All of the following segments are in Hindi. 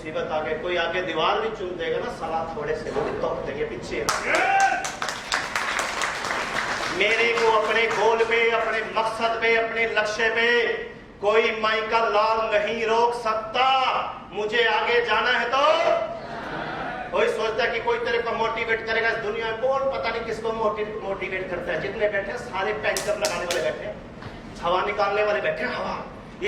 मुसीबत आ गई, कोई आगे दीवार भी चुन देगा ना साला, थोड़े से वो भी तोड़ देंगे पीछे। मेरे को अपने गोल पे, अपने मकसद पे, अपने लक्ष्य पे कोई माइका लाल नहीं रोक सकता। मुझे आगे जाना है तो कोई सोचता है कि कोई तेरे को मोटिवेट करेगा इस दुनिया में, कौन पता नहीं किसको मोटिवेट करता है। जितने बैठे सारे पैंचर लगाने वाले बैठे, हवा निकालने वाले बैठे, हवा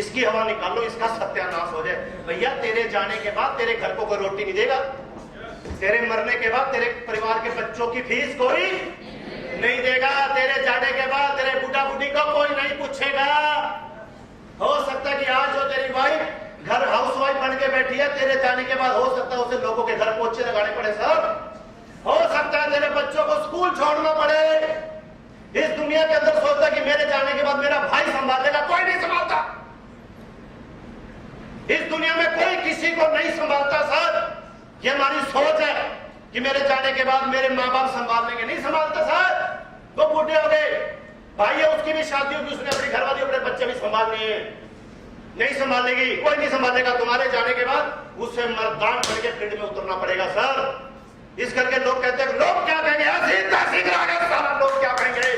इसकी हवा निकाल लो, इसका सत्यानाश हो जाए। भैया तेरे जाने के बाद तेरे घर को कोई रोटी नहीं देगा, तेरे मरने के बाद तेरे परिवार के बच्चों की फीस कोई नहीं देगा, तेरे जाने के बाद तेरे बुढ़ा बुढ़ी को कोई नहीं पूछेगा। हो सकता है कि आज जो तेरी वाइफ घर हाउस वाइफ बन के बैठी है, तेरे जाने के बाद हो सकता है उसे लोगों के घर पोछे लगाने पड़े सर, हो सकता है तेरे बच्चों को स्कूल छोड़ना पड़े। इस दुनिया के अंदर सोचता है कि मेरे जाने के बाद मेरा भाई संभालेगा, कोई नहीं संभालता। इस दुनिया में कोई किसी को नहीं संभालता सर। ये हमारी सोच है कि मेरे जाने के बाद मेरे माँ बाप संभाल लेंगे, नहीं संभालता सर। वो बूढ़े हो गए, भाई है उसकी भी शादी होगी, उसने अपनी घरवाली अपने बच्चे भी संभालने हैं, नहीं संभालेगी, कोई नहीं संभालेगा। तुम्हारे जाने के बाद उसे मर्दान बन के फील्ड में उतरना पड़ेगा सर। इस करके लोग कहते हैं लोग क्या कहेंगे, सारा लोग क्या कहेंगे,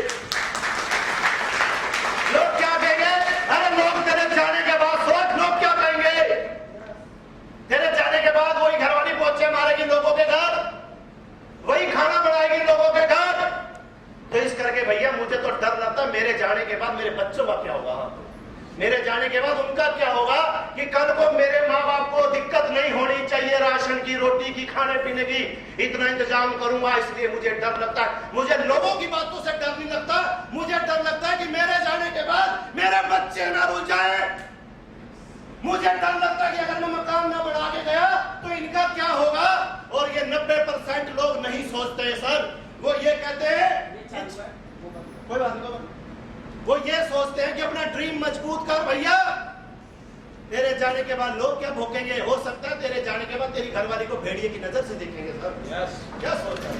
लोग क्या कहेंगे। अरे लोग तेरे जाने के बाद सोच, लोग क्या कहेंगे। तेरे जाने के बाद वही घरवाली पोछे मारेगी लोगों के घर, वही खाना बनाएगी लोगों के घर। तो इस करके भैया मुझे तो डर लगता है मेरे जाने के बाद मेरे बच्चों का क्या होगा, मेरे जाने के बाद उनका क्या होगा, कि कल को मेरे माँ बाप को दिक्कत नहीं होनी चाहिए राशन की, रोटी की, खाने पीने की। इतना इंतजाम करूंगा, इसलिए मुझे डर लगता है। मुझे लोगों की बातों से डर नहीं लगता, मुझे डर लगता है कि मेरे जाने के बाद मेरे बच्चे ना रुल जाए। मुझे डर लगता है कि अगर मैं मकान ना बढ़ा के गया तो इनका क्या होगा। और ये 90% लोग नहीं सोचते हैं सर, वो ये कहते हैं कोई बात नहीं, वो ये सोचते हैं कि अपना ड्रीम मजबूत कर भैया, तेरे जाने के बाद लोग क्या भोगेंगे। हो सकता है तेरे जाने के बाद तेरी घरवाली को भेड़िए की नजर से देखेंगे सर। क्या सोचता है,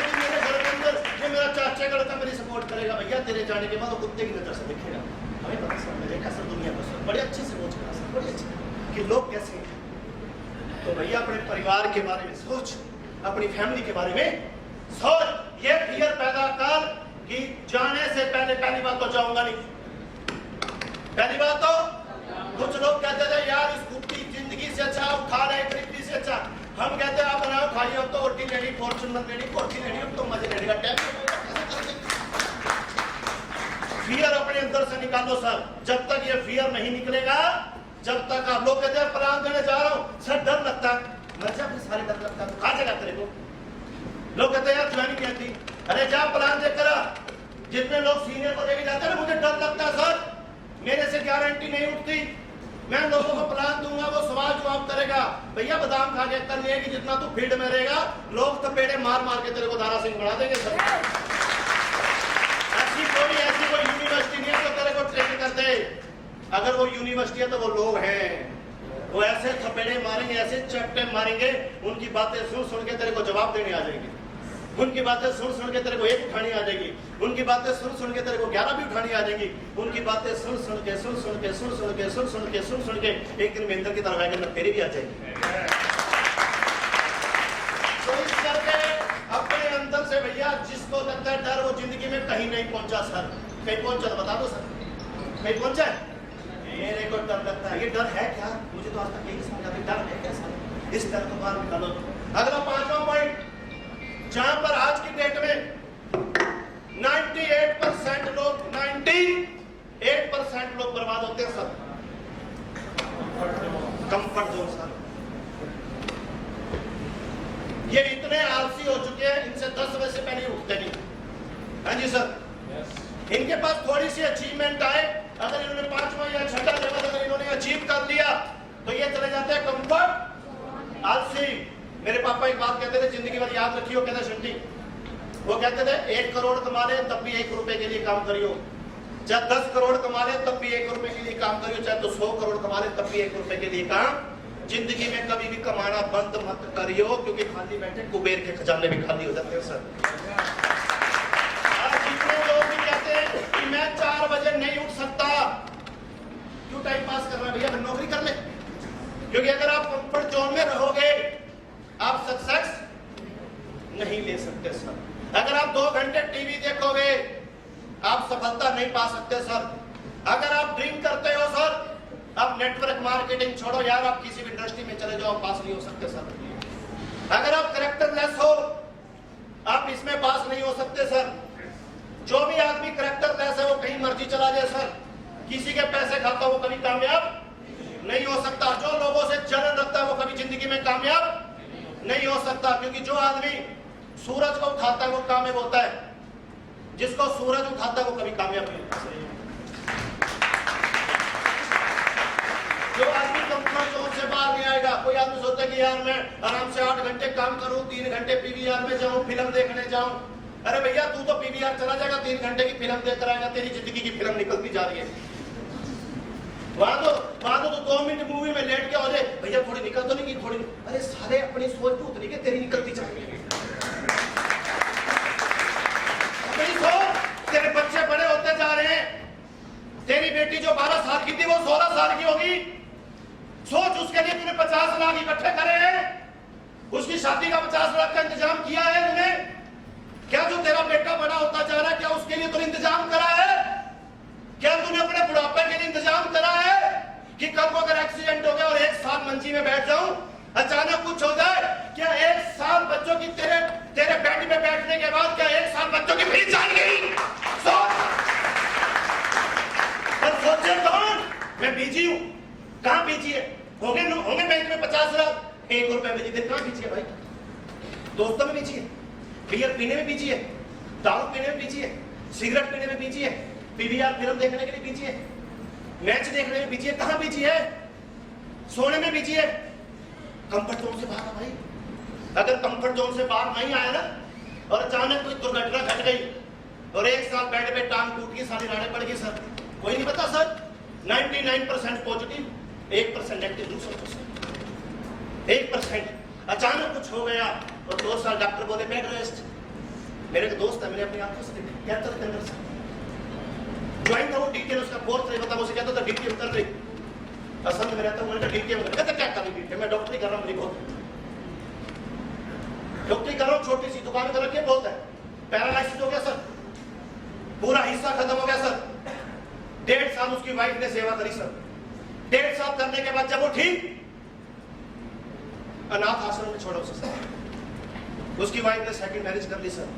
कि मेरे घर के अंदर ये मेरा चाचा का लड़का मेरी सपोर्ट करेगा, भैया तेरे जाने के बाद वो कुत्ते की नजर से देखेगा। हमें पता सर, मैं देखा सर दुनिया को सर, बड़े अच्छे से सोच करा सर, बड़े अच्छे कि लोग कैसे हैं। तो भैया अपने परिवार के बारे में सोच, अपनी फैमिली के बारे में सोच। ये फियर पैदा कर कि जाने से पहले, पहली बात तो जाऊंगा नहीं, पहली बात तो कुछ लोग कहते थे यार इस कुत्ती जिंदगी से अच्छा खा रहे गरीबी से अच्छा। हम कहते हैं आप बनाओ खाइए, अब तो रोटी लेनी, फॉर्चूनर लेनी, कोठी लेनी, अब तो मजे लेने का टाइम। फियर अपने अंदर से निकालो सर। जब तक ये फियर नहीं निकलेगा, जब तक आप लोग कहते हैं प्लान देने जा रहा हूं सर, डर लगता है, मर जा, सारे डर लगता है, खा जाएगा तेरे को। लोग कहते हैं यार ज्वाइनिंग नहीं आती, अरे जा प्लान देख करा। जितने लोग सीनियर को लेके जाते हैं मुझे डर लगता है सर, मेरे से गारंटी नहीं उठती। मैं लोगों को प्लान दूंगा, वो सवाल जवाब करेगा, भैया बादाम खा के कर लिया कि जितना तू फील्ड में रहेगा लोग तो पेड़े मार मार के तेरे को दारा सिंह बना देंगे सर। ऐसी कोई यूनिवर्सिटी नहीं है तो तेरे को ट्रेन कर दे। अगर वो यूनिवर्सिटी है तो वो लोग हैं, वो ऐसे थपेड़े मारेंगे, ऐसे चपटे मारेंगे, उनकी बातें सुन सुन के तेरे को जवाब देने आ जाएंगे, उनकी बातें सुन सुन के तेरे को एक उठानी आ जाएगी, उनकी बातें सुन सुन के तेरे को 11 भी उठानी आ जाएगी, उनकी बातें सुन सुन के एक दिन महेंद्र की तरफ आएंगे ना तेरी भी आ जाएगी। तो इस करके अपने अंदर से भैया जिसको लगता है डर, वो जिंदगी में कहीं नहीं पहुंचा सर। कहीं पहुंचा तो बता दो सर, कहीं पहुंचा है। मेरे को डर लगता है, ये डर है क्या, मुझे तो आज तक यही समझ आता है, डर है क्या सर। इस डर को बाहर निकालो। अगला 5वां पॉइंट, जहां पर आज की डेट में 98% लोग बर्बाद होते हैं सर, कंफर्ट जोन सर। ये इतने आलसी हो चुके हैं, इनसे 10 बजे से पहले उठते नहीं। हाँ जी सर, इनके पास थोड़ी सी अचीवमेंट आए, अगर इन्होंने 5वां या 6वां लेवल अगर इन्होंने अचीव कर लिया तो ये चले जाते हैं कंफर्ट, आलसी। मेरे पापा एक बात कहते थे, जिंदगी भर याद रखियो, कहते शंटी, वो कहते थे 1 करोड़ कमा ले तब भी 1 रुपए के लिए काम करियो, चाहे 10 करोड़ कमा ले तब भी 1 रुपए के लिए काम करियो, चाहे तो 100 करोड़ कमा ले तब भी 1 रुपए के लिए काम। जिंदगी में कभी भी कमाना बंद मत करियो, क्योंकि खाली बैठे कुबेर के खजाने भी खाली हो जाते हैं सर। जितने लोग भी कहते हैं कि मैं 4 बजे नहीं उठ सकता, क्यों टाइम सफलता नहीं पा सकते सर। अगर आप ड्रीम करते हो सर, आप नेटवर्क मार्केटिंग छोड़ो यार, आप किसी भी इंडस्ट्री में चले जाओ, पास नहीं हो सकते सर। अगर आप कैरेक्टरलेस हो, आप इसमें पास नहीं हो सकते सर। जो भी आदमी कैरेक्टरलेस है वो कहीं मर्जी चला जाए सर, किसी के पैसे खाता वो कभी कामयाब नहीं हो सकता। जो लोगों से जलन रखता है वो कभी जिंदगी में कामयाब नहीं हो सकता, क्योंकि जो आदमी सूरज को उठाता है वो कामयाब होता है, जिसको सूरज उठाता है वो कभी कामयाब नहीं होता। जो आदमी कंफर्ट जोन से बाहर नहीं आएगा, कोई आदमी सोचता है कि यार मैं आराम से 8 घंटे काम करूं, 3 घंटे पीवीआर में जाऊं, फिल्म देखने जाऊं। अरे भैया तू तो पीवीआर चला जाएगा, 3 घंटे की फिल्म देख कर आएगा, तेरी जिंदगी की फिल्म निकलती जा रही है। वहां तो 2 मिनट मूवी में लेट के हो जाए, भैया थोड़ी निकल तो नहीं की, थोड़ी। अरे सारे अपनी सोच तो उतनी के तेरी निकलती जा रही है। अपनी सोच, तेरे बच्चे बड़े होते जा रहे हैं, तेरी बेटी जो 12 साल की थी वो 16 साल की होगी। सोच, उसके लिए तूने 50 लाख इकट्ठे करे हैं, उसकी शादी का 50 लाख का इंतजाम किया है तूने? क्या जो तेरा बेटा बड़ा होता जा रहा है, क्या उसके लिए तूने इंतजाम करा है? क्या तूने अपने बुढ़ापे के लिए इंतजाम करा है कि कल को अगर एक्सीडेंट हो गया और 1 साल मंजी में बैठ जाऊं, अचानक कुछ हो जाए, क्या 1 साल बच्चों की तेरे बेड में बैठने के बाद क्या 1 साल बच्चों की फीस जान गई? सोचे कौन? मैं बीजी हूं। कहां बीजी है? होंगे बैंक में 50 लाख, 1 रुपए में जीते। कहां बीजी है भाई? दोस्तों में बीजी है, बियर पीने में बीजी है, दारू पीने में बीजी है, सिगरेट पीने में बीजी है, पीवीआर फिल्म देखने के लिए बीजी है, मैच देखने में बीजी है। कहां बीजी है? सोने में बीजी है। कंफर्ट जोन से बाहर भाई। अगर कंफर्ट जोन से बाहर नहीं आया ना और अचानक कोई दुर्घटना घट गई और 1 साल बेड पे टांग टूट गई, सारी राड़े पड़ गई सर, कोई नहीं पता सर। 99% positive, 1% negative, 200%। 1% अचानक कुछ हो गया और 2 साल डॉक्टर बोले बेड रेस्ट। मेरे एक दोस्त है, मैंने अपनी आंखों से देखा, क्या चलते अंदर से ज्वाइन था वो डीटीएम, उसका कोर्स नहीं पता, मुझे कहता था डीटीएम कर रही, असल में रहता हूँ डीटीएम कर, कहता क्या कर रही डीटीएम? मैं डॉक्टरी कर रहा हूँ, मेरी बहुत डॉक्टरी कर रहा हूँ, छोटी सी दुकान कर रखी है, बहुत है। पैरालाइसिस हो गया सर, पूरा हिस्सा खत्म हो गया सर। 1.5 साल उसकी वाइफ ने सेवा करी सर। 1.5 साल करने के बाद जब वो ठीक, अनाथ आश्रम में छोड़ा उसे सर। उसकी वाइफ ने सेकंड मैरिज कर ली सर।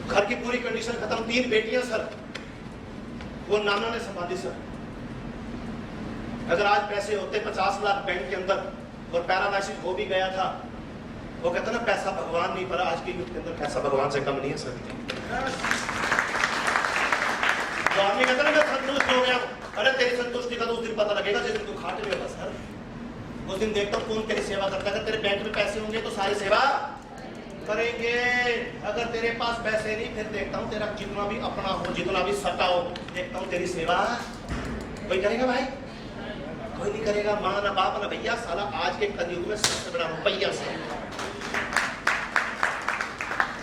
घर की पूरी कंडीशन खत्म, 3 बेटियां सर, वो नाना ने संभाली सर। अगर आज पैसे होते 50 लाख बैंक के अंदर और पैरालाइसिस हो भी गया था, वो कहता ना पैसा भगवान नहीं, पर आज के युग के अंदर पैसा भगवान से कम नहीं है सर। तो आदमी कहता ना मैं संतुष्ट हो गया, अरे तेरी संतुष्टि का तो उस दिन पता लगेगा जिस दिन तू खाते में होगा सर। उस दिन देखता हूँ कौन तेरी सेवा करता है। अगर तेरे बैंक में पैसे होंगे तो सारी सेवा करेंगे, अगर तेरे पास पैसे नहीं फिर देखता हूँ तेरा जितना भी अपना हो, जितना भी सटा हो, देखता हूँ तेरी सेवा कोई करेगा भाई? कोई नहीं करेगा। माँ ना बाप ना भैया, साला आज के कलयुग में सबसे बड़ा रुपया से।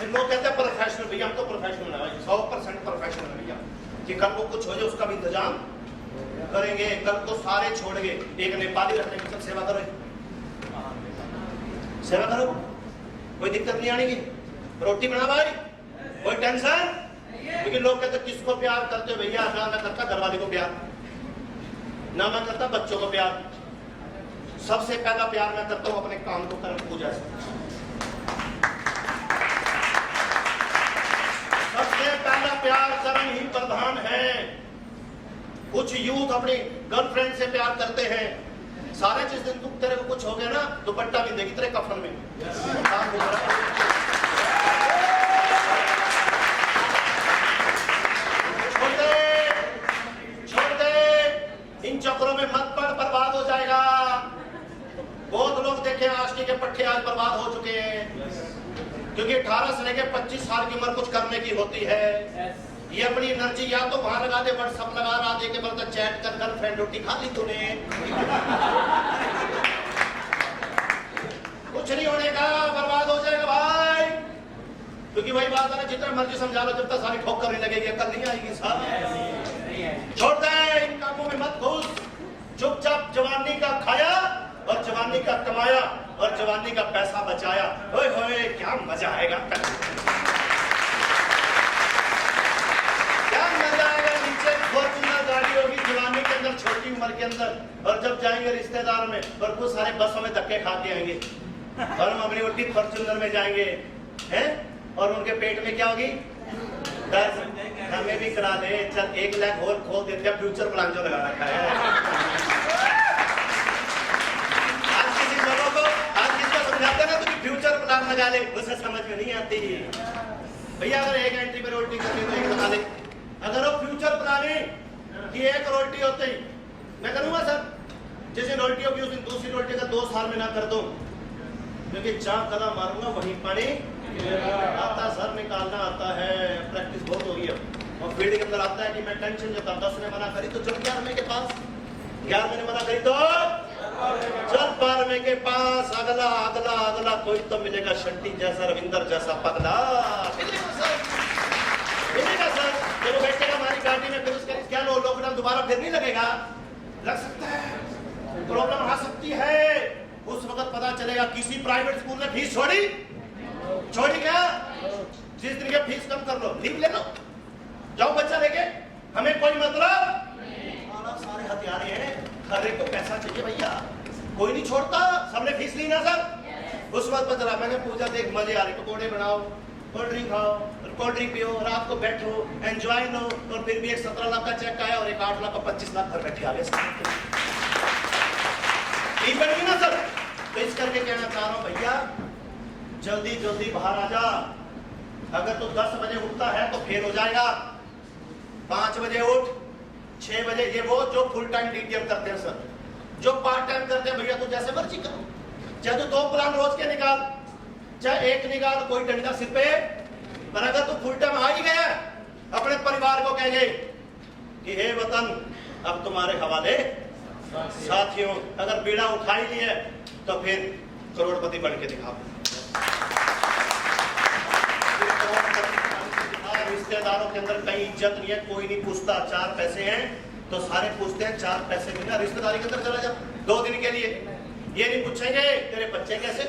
लोग कहते हैं प्रोफेशनल, भैया हम तो प्रोफेशनल है भाई, 100% प्रोफेशनल है भैया, कि कल को कुछ हो जाए उसका भी इंतजाम करेंगे। कल को सारे छोड़ के एक नेपाली रखने की, सब सेवा करो, सेवा करो, कोई दिक्कत नहीं आने की। रोटी बना भाई, कोई टेंशन। क्योंकि लोग कहते किसको प्यार करते हो भैया? ना मैं करता घरवाली को प्यार, ना मैं करता बच्चों को प्यार। सबसे पहला प्यार मैं करता हूं अपने काम को, कर्म पूजा से। सबसे पहला प्यार कर्म ही प्रधान है। कुछ यूथ अपनी गर्लफ्रेंड से प्यार करते हैं, सारे जिस दिन तेरे को कुछ हो गया ना, दुपट्टा भी देगी तेरे कफन में। छोड़ दे, इन चक्करों में मत पड़, बर्बाद हो जाएगा। बहुत लोग देखे आशिकी के पट्टे आज बर्बाद हो चुके हैं, क्योंकि 18 से लेकर 25 साल की उम्र कुछ करने की होती है। ये अपनी एनर्जी या तो वहां लगा दे, व्हाट्सएप लगा रहा दे के बर्तन चैट कर, गर्लफ्रेंड रोटी खा ली तूने, कुछ नहीं होने का, बर्बाद हो जाएगा भाई। क्योंकि वही बात है ना, जितना मर्जी समझा लो, जब तक सारी ठोकर नहीं लगेगी अकल नहीं आएगी साहब। छोड़ दे, इन कामों में मत घुस, चुपचाप जवानी का खाया और जवानी का कमाया और जवानी का पैसा बचाया। ओए होए क्या मजा आएगा। उम्र के अंदर, और जब जाएंगे रिश्तेदार में और कुछ सारे बसों में धक्के खा के आएंगे और हम अपनी उल्टी फॉर्च्यूनर में जाएंगे हैं, और उनके पेट में क्या होगी दर्द। हमें भी करा दे, चल 1 लाख और खोल देते हैं, फ्यूचर प्लान जो लगा रखा है। आज किसी लोगों को समझाते ना तो फ्यूचर प्लान लगा ले, उसे समझ में नहीं आती भैया। अगर एक एंट्री पे रोटी करनी तो एक लगा ले, अगर वो फ्यूचर प्लानिंग कि 1 रोटी होते ही मैं करूंगा सर, जैसे रोटियों की उस दिन दूसरी रोटी का 2 साल में ना कर दूं, क्योंकि जहां कदम मारूंगा वहीं पानी आता, सर निकालना आता है, प्रैक्टिस बहुत हो गई है। और फील्ड के अंदर आता है कि मैं टेंशन लेता हूं, 10 ने मना करी तो चल 11वें के पास, 11वें ने मना करी तो चल 12वें के पास, अगला अगला अगला कोई तो मिलेगा शंटी जैसा, रविंदर जैसा पगला मिलेगा सर। जब बैठेगा हमारी गाड़ी में, फिर उसका क्या लॉकडाउन दोबारा फिर नहीं लगेगा, लग सकता है, प्रॉब्लम आ सकती है। उस वक्त पता चलेगा किसी प्राइवेट स्कूल ने फीस छोड़ी क्या, जिस दिन के फीस कम कर लो, लीव ले लो, जाओ बच्चा लेके, हमें कोई मतलब। सारे हथियारे हैं, हर एक को पैसा चाहिए भैया, कोई नहीं छोड़ता, सबने फीस ली ना सर। उस वक्त पता चला, मैंने पूछा देख मजे आ रहे, पकौड़े बनाओ, कोल्ड ड्रिंक खाओ, कोल्ड ड्रिंक पियो, रात को बैठो, एंजॉय लो, और फिर भी एक 17 लाख का चेक आया और एक 8 लाख का 25 लाख घर बैठे आ गए ना सर। तो इस करके कहना चाह रहा हूं भैया, जल्दी जल्दी बाहर आ जा। अगर तो 10 बजे उठता है तो फेल हो जाएगा, 5 बजे उठ, 6 बजे, ये वो जो फुल टाइम डीटीएम करते हैं सर, जो पार्ट टाइम करते हैं भैया, तो जैसे मर्जी करो, चाहे तो 2 प्लान रोज के निकाल, चाहे 1 निकाल, कोई डंडा सिर पे। पर अगर तू फुल टाइम आ ही गया, अपने परिवार को कहेंगे कि हे वतन अब तुम्हारे हवाले, साथियों अगर बीड़ा उठा ही लिया तो फिर करोड़पति बन के दिखाओ। रिश्तेदारों के अंदर कहीं इज्जत नहीं है, कोई नहीं पूछता, 4 पैसे हैं तो सारे पूछते हैं 4 पैसे मिला, रिश्तेदारी के अंदर चला जा 2 दिन के लिए, ये नहीं पूछेंगे तेरे बच्चे कैसे,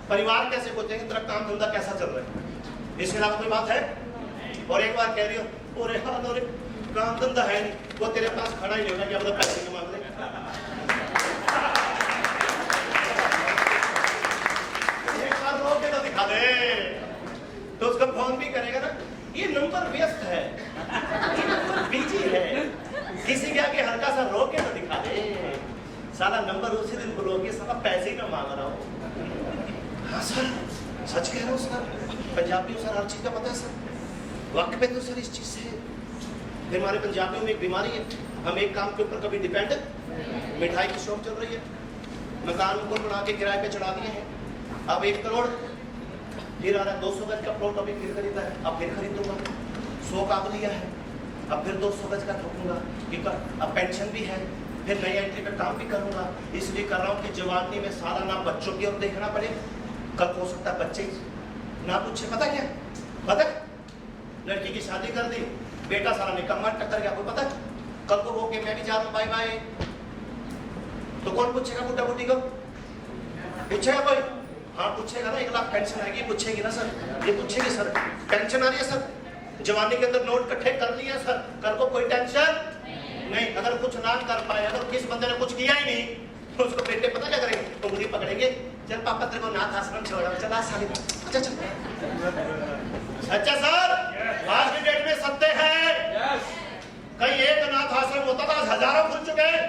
परिवार कैसे, पूछेंगे तेरा काम धंधा कैसा चल रहा है, इसके अलावा कोई बात है। और एक बार कह रही हो अरे हाँ अरे काम धंधा है नहीं, वो तेरे पास खड़ा ही नहीं होगा, क्या मतलब पैसे के मामले। एक बार रो के तो दिखा दे, तो उसका फोन भी करेगा ना, ये नंबर व्यस्त है, ये नंबर बिजी है, किसी के आगे हल्का सा रो के तो दिखा दे, साला नंबर उसी दिन को रोके, साला पैसे ही ना मांग रहा हो। हाँ सर सच कह रहा हूँ सर, पंजाबी सर हर चीज का पता है सर, वक्त पे तो सर इस चीज से हमारे पंजाबियों में एक बीमारी है, हम एक काम के ऊपर कभी डिपेंड, मिठाई की शॉप चल रही है, मकान को बना के किराए पे चढ़ा दिए हैं, अब 1 करोड़ फिर आ रहा है, 200 गज का प्लॉट अभी फिर खरीदा है, अब फिर खरीदूंगा, 100 का लिया है, अब फिर 200 गज का ठोकूंगा, क्योंकि अब पेंशन भी है, फिर नई एंट्री पे काम भी करूंगा, इसलिए कर रहा हूँ कि जवानी में सारा ना बच्चों की ओर देखना पड़े, कल हो सकता है बच्चे ना पूछे, पता क्या पता, लड़की की शादी कर दी, बेटा सारा निकम्मा टक्कर गया, कोई पता कल को वो के मैं भी जा रहा हूँ बाय बाय, तो कौन पूछेगा बुढ़ा बुढ़ी को, पूछेगा कोई, हाँ पूछेगा ना, 1 लाख पेंशन आएगी, पूछेगी ना सर, ये पूछेगी सर पेंशन आ रही है सर, जवानी के अंदर नोट इकट्ठे कर लिए सर, कल को कोई टेंशन नहीं। अगर कुछ ना कर पाए, अगर किस बंदे ने कुछ किया ही नहीं, तो उसको बेटे पता क्या करेंगे, उंगली पकड़ेंगे, चल पापा तेरे को नाथ आश्रम छोड़ा, चला साली, अच्छा अच्छा सर, आज की डेट में सत्य है, कहीं एक नाथ आश्रम होता था, हजारों खुल चुके हैं,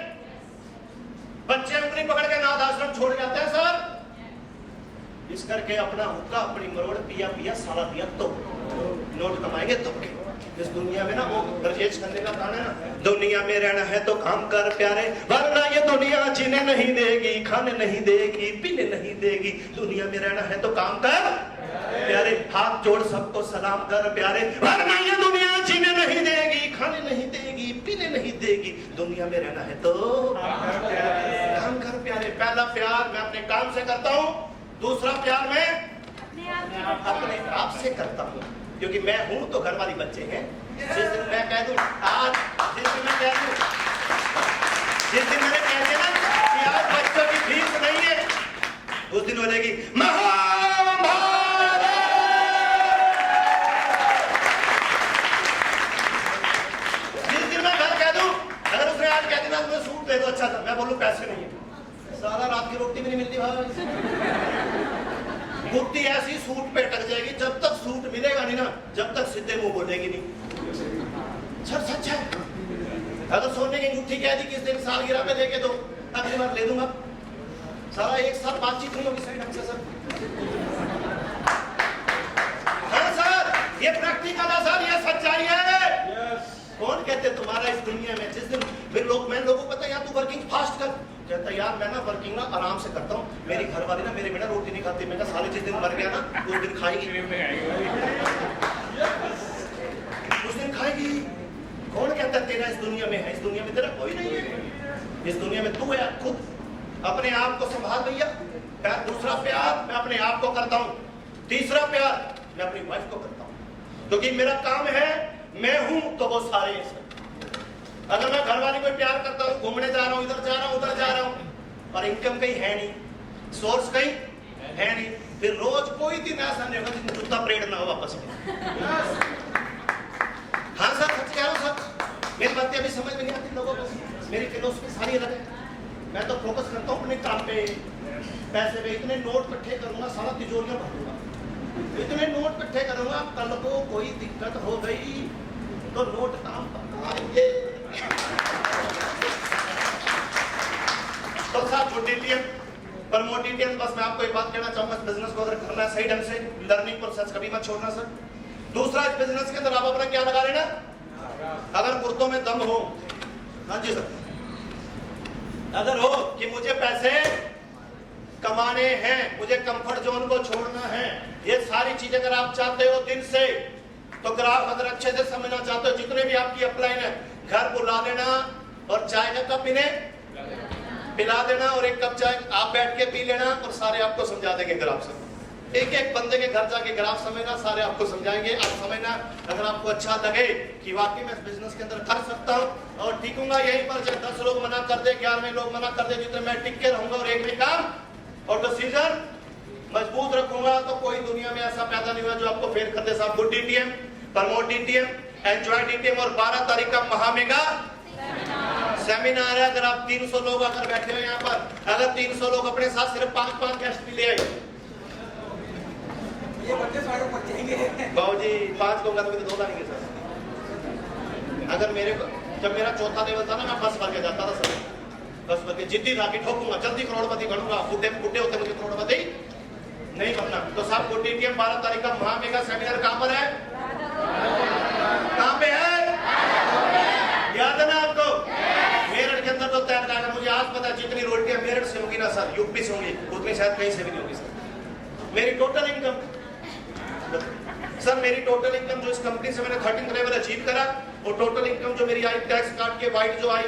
बच्चे उंगली पकड़ के नाथ आश्रम छोड़ जाते हैं सर। इस करके अपना हुक्का अपनी मरोड़ पिया पिया सारा दिया, तो नोट कमाएंगे तो इस दुनिया में ना, वो ब्रजेश करने का गाना है ना, दुनिया में रहना है तो काम कर प्यारे, वरना ये दुनिया जीने नहीं देगी, खाने नहीं देगी, पीने नहीं देगी, दुनिया में रहना है तो काम कर प्यारे, हाथ जोड़ सबको सलाम कर प्यारे, वरना ये दुनिया जीने नहीं देगी, खाने नहीं देगी, पीने नहीं देगी, दुनिया में रहना है तो काम कर प्यारे। पहला प्यार मैं अपने काम से करता हूँ, दूसरा प्यार मैं अपने आप से करता हूँ, क्योंकि मैं हूं तो घर वाली बच्चे हैं। जिस दिन मैं कह दूं आज, जिस दिन मैं कह दूं, जिस दिन मैंने कह दिया ना कि आज बच्चों की फीस नहीं है, उस दिन हो जाएगी महाभारत। जिस दिन मैं घर कह दूं, अगर उसने आज कह दिया दे दो, अच्छा मैं बोलूं पैसे नहीं है, सारा रात की रोटी भी नहीं मिलती भाई। गुट्टी ऐसी सूट पे टक जाएगी, जब तक सूट मिलेगा नहीं ना, जब तक सीधे मुंह बोलेगी नहीं। सर सच है, अगर सोने की अंगूठी कह दी किस दिन सालगिरह पे लेके दो, अगली बार ले दूंगा। सारा एक साथ बातचीत नहीं होगी सही ढंग से सर। हाँ सर, ये प्रैक्टिकल है सर, ये सच्चाई है। कौन कहते तुम्हारा इस दुनिया में, जिस दिन फिर मैं लोगों को पता यार तू वर्किंग फास्ट कर, कहता यार मैं ना वर्किंग ना आराम से करता हूँ, मेरी घरवाली ना मेरे बिना रोटी नहीं खाती। मैं कहा साले जिस दिन मर गया ना उस दिन खाएगी, उस दिन खाएगी। कौन कहता तेरा इस दुनिया में है, इस दुनिया में तेरा कोई नहीं है, इस दुनिया में तू है खुद। अपने आप को संभाल भैया। दूसरा प्यार मैं अपने आप को करता हूँ, तीसरा प्यार मैं अपनी वाइफ को करता हूँ, क्योंकि मेरा काम है, मैं हूं तो वो सारे हैं। अगर मैं घर वाली को प्यार करता हूँ, घूमने जा रहा हूँ, इधर जा रहा हूँ, उधर जा रहा हूँ, और इनकम कहीं है नहीं, सोर्स कहीं है नहीं, फिर रोज कोई दिन ऐसा नहीं होगा जिसमें जूता परेड ना हो वापस में। हाँ सर सच कह रहा हूँ सर, मेरी बातें अभी समझ में नहीं आती लोगों को, मेरी फिलोसफी सारी अलग है। मैं तो फोकस करता हूँ अपने काम पे, पैसे पे। इतने नोट इकट्ठे करूंगा, सारा तिजोरियां भरूंगा, इतने नोट इकट्ठे करूंगा, कल को कोई दिक्कत हो गई तो नोट काम आएंगे। तो साहब गुड डिटेल प्रमोट डिटेल, बस मैं आपको एक बात कहना चाहूंगा, इस बिजनेस को अगर करना है सही ढंग से, लर्निंग प्रोसेस कभी मत छोड़ना सर। दूसरा, इस बिजनेस के अंदर आप अपना क्या लगा लेना, अगर कुर्तों में दम हो, हाँ जी सर, अगर हो कि मुझे पैसे कमाने हैं, मुझे कंफर्ट जोन को छोड़ना है, ये सारी चीजें अगर आप चाहते हो दिन से, तो ग्राफ अगर अच्छे से समझना चाहते हो, जितने भी आपकी अपलाइन है, घर बुला लेना और चाय का कप इन्हें पिला देना, और एक कप चाय आप बैठ के पी लेना, और सारे आपको समझा देंगे ग्राफ से। एक एक बंदे के घर जाके ग्राफ समझना, सारे आपको समझाएंगे। आप समझना, अगर आपको अच्छा लगे कि वाकई मैं इस बिजनेस के अंदर कर सकता हूँ और टिकूंगा यहीं पर, चाहे 10 लोग मना कर दे, 11वें लोग मना कर दे, जितने मैं टिक के रहूंगा और एक भी काम और डिसीजन मजबूत रखूंगा, तो कोई दुनिया में ऐसा पैदा नहीं हुआ जो आपको फेल कर दे। साहब good DTM, promote DTM, enjoy DTM, और 12 तारीख का महामेगा सेमिनार है। अगर आप 300 लोग अगर बैठे हो यहाँ पर, अगर 300 लोग अपने साथ सिर्फ 5-5 गेस्ट भी ले आए, ये बच्चे सारे बचेंगे बाबू जी, 5 को तो 2 लाएंगे सर। अगर मेरे को जब मेरा चौथा लेवल था ना, मैं बस भर के जाता था सर, बस भर के जिद्दी था कि ठोकूंगा, जल्दी करोड़पति बनूंगा। बुढ़े बुढ़े होते मुझे करोड़पति नहीं बनना। तो साहब गुड डीटीएम 12 तारीख का महामेगा सेमिनार कहाँ पर है, कहाँ पे है, याद है ना आपको? मेरठ के अंदर तो तैयार करना, मुझे आज पता है जितनी रोटियां मेरठ से होंगी ना सर, यूपी से होंगी, उतनी शायद कहीं से भी नहीं होगी सर। मेरी टोटल इनकम सर, मेरी टोटल इनकम जो इस कंपनी से मैंने 13th लेवल अचीव करा, वो टोटल इनकम जो मेरी आई टैक्स काट के वाइट जो आई,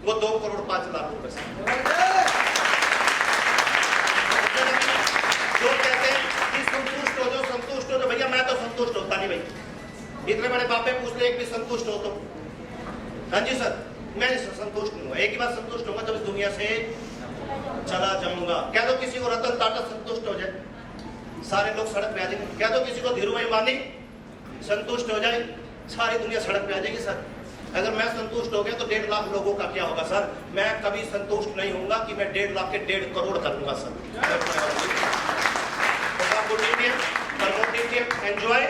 वो 2 करोड़ 5 लाख रुपए से। जो कहते हैं कि संतुष्ट हो, जो संतुष्ट हो, जो भैया मैं तो संतुष्ट होता नहीं भाई, इतने बड़े बापे पूछ ले एक भी संतुष्ट हो तो, हाँ जी सर, मैं संतुष्ट नहीं हूँ। एक ही बार संतुष्ट होगा जब इस दुनिया से चला जाऊंगा। कह दो किसी को रतन टाटा संतुष्ट हो जाए, सारे लोग सड़क पे आ जाएंगे। कह दो किसी को धीरूभाई अंबानी संतुष्ट हो जाए, सारी दुनिया सड़क पे आ जाएगी सर। अगर मैं संतुष्ट हो गया तो 1.5 लाख लोगों का क्या होगा सर? मैं कभी संतुष्ट नहीं होऊंगा कि मैं 1.5 लाख के 1.5 करोड़ करूंगा सर। एंजॉय